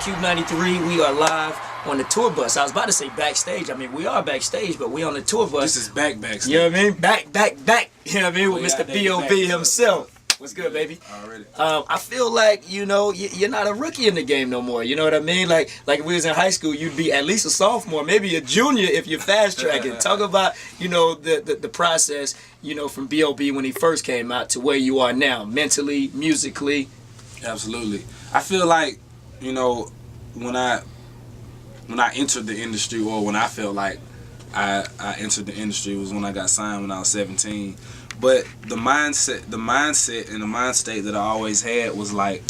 Cube 93. We are live on the tour bus. I was about to say backstage. I mean, we are backstage, but we on the tour bus. This is backstage. You know what I mean? Back. You know what I mean? With Mr. B.O.B. himself. What's good, baby? Already. I feel like, you know, you're not a rookie in the game no more. You know what I mean? Like if we was in high school, you'd be at least a sophomore, maybe a junior if you're fast tracking. Talk about, you know, the process, you know, from B.O.B. when he first came out to where you are now, mentally, musically. Absolutely. I feel like, you know, when I entered the industry, or when I felt like I entered the industry, was when I got signed when I was 17. But the mindset and the mind state that I always had was like,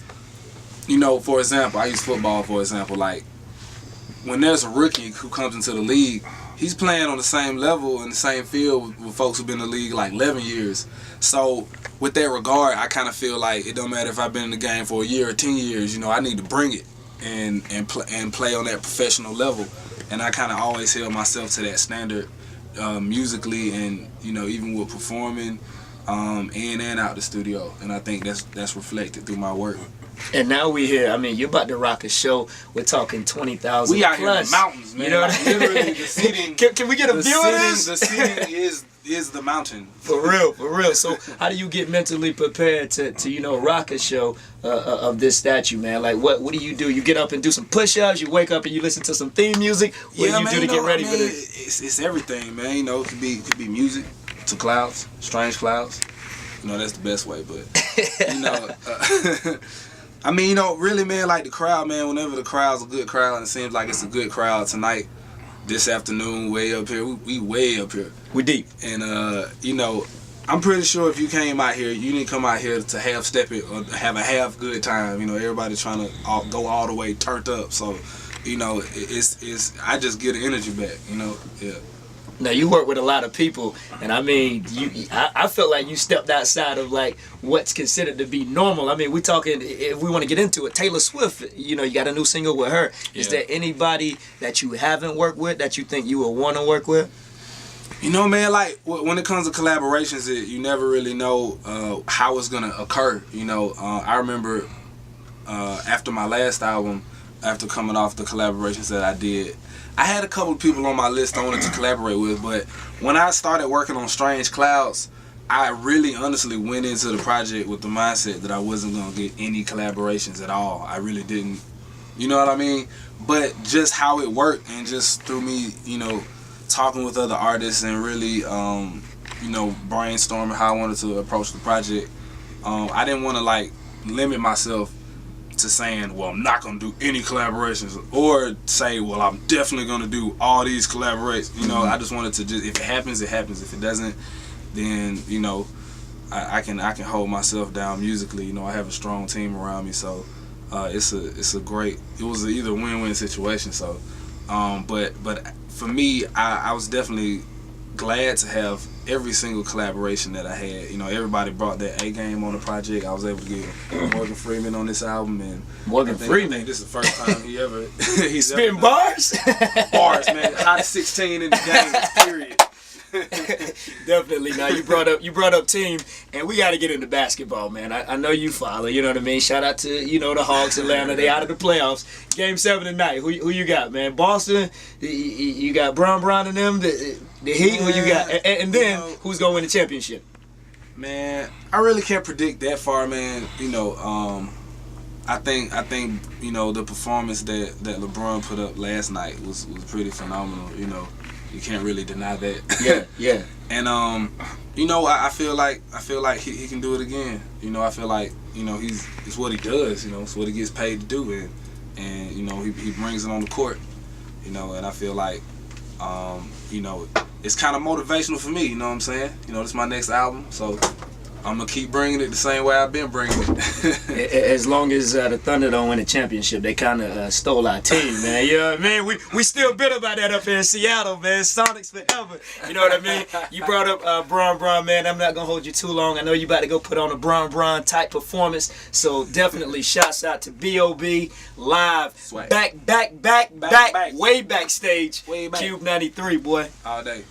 you know, for example, I use football for example. Like, when there's a rookie who comes into the league, he's playing on the same level in the same field with folks who've been in the league like 11 years. So with that regard, I kind of feel like it don't matter if I've been in the game for a year or 10 years. You know, I need to bring it and play on that professional level. And I kind of always held myself to that standard. Musically, and you know, even with performing in and out the studio, and I think that's reflected through my work. And now we here. I mean, you're about to rock a show. We're talking 20,000. We out plus. here in the mountains, man. You know what I mean? Literally, the seating. Can we get a view of this? The seating is the mountain. For real. So how do you get mentally prepared to you know, rock a show of this statue, man? Like what do? You get up and do some push-ups, you wake up and you listen to some theme music? What do you do to get ready for this? It's everything, man. You know, it could be music to clouds, strange clouds. You know, that's the best way, but you know, I mean, you know, really, man, like the crowd, man, whenever the crowd's a good crowd, and it seems like it's a good crowd tonight, this afternoon, way up here, we way up here. We deep. And, you know, I'm pretty sure if you came out here, you didn't come out here to half step it or have a half good time. You know, everybody trying to go all the way turned up. So, you know, I just get the energy back, you know, yeah. Now you work with a lot of people, and I mean, I felt like you stepped outside of like what's considered to be normal. I mean, we talking, if we want to get into it, Taylor Swift, you know, you got a new single with her. Yeah. Is there anybody that you haven't worked with that you think you would want to work with? You know, man, like when it comes to collaborations, you never really know how it's gonna occur. You know, I remember after my last album, after coming off the collaborations that I did, I had a couple of people on my list I wanted to collaborate with, but when I started working on Strange Clouds, I really honestly went into the project with the mindset that I wasn't going to get any collaborations at all. I really didn't. You know what I mean? But just how it worked, and just through me, you know, talking with other artists and really, you know, brainstorming how I wanted to approach the project, I didn't want to, like, limit myself to saying, well, I'm not going to do any collaborations, or say, well, I'm definitely going to do all these collaborations. You know, I just wanted to just, if it happens, it happens. If it doesn't, then, you know, I can hold myself down musically. You know, I have a strong team around me, so it's a great, it was either a win-win situation. So, but for me, I was definitely glad to have every single collaboration that I had. You know, everybody brought their A game on the project. I was able to get Morgan Freeman on this album, and Morgan Freeman. I think this is the first time he's spitting bars. Bars, man. Hottest 16 in the game. Period. Definitely. Now you brought up team, and we got to get into basketball, man. I know you follow. You know what I mean. Shout out to, you know, the Hawks, Atlanta. They out of the playoffs. Game 7 tonight. Who you got, man? Boston. You got Brown and them. The Heat. Who you got? And then, you know, who's gonna win the championship? Man, I really can't predict that far, man. You know, I think you know, the performance that LeBron put up last night was pretty phenomenal. You know, you can't really deny that. Yeah. And you know, I feel like he can do it again. You know, I feel like, you know, it's what he does. You know, it's what he gets paid to do, and you know, he brings it on the court. You know, and I feel like you know, it's kind of motivational for me. You know what I'm saying? You know, this is my next album, so I'm gonna keep bringing it the same way I've been bringing it. As long as the Thunder don't win a championship, they kind of stole our team, man. You know what I mean? We still bitter about that up here in Seattle, man. Sonics forever. You know what I mean? You brought up Bron, man. I'm not gonna hold you too long. I know you about to go put on a Bron type performance, so definitely shouts out to B.O.B. live, Swag. back, way backstage. Way back. Cube 93, boy. All day.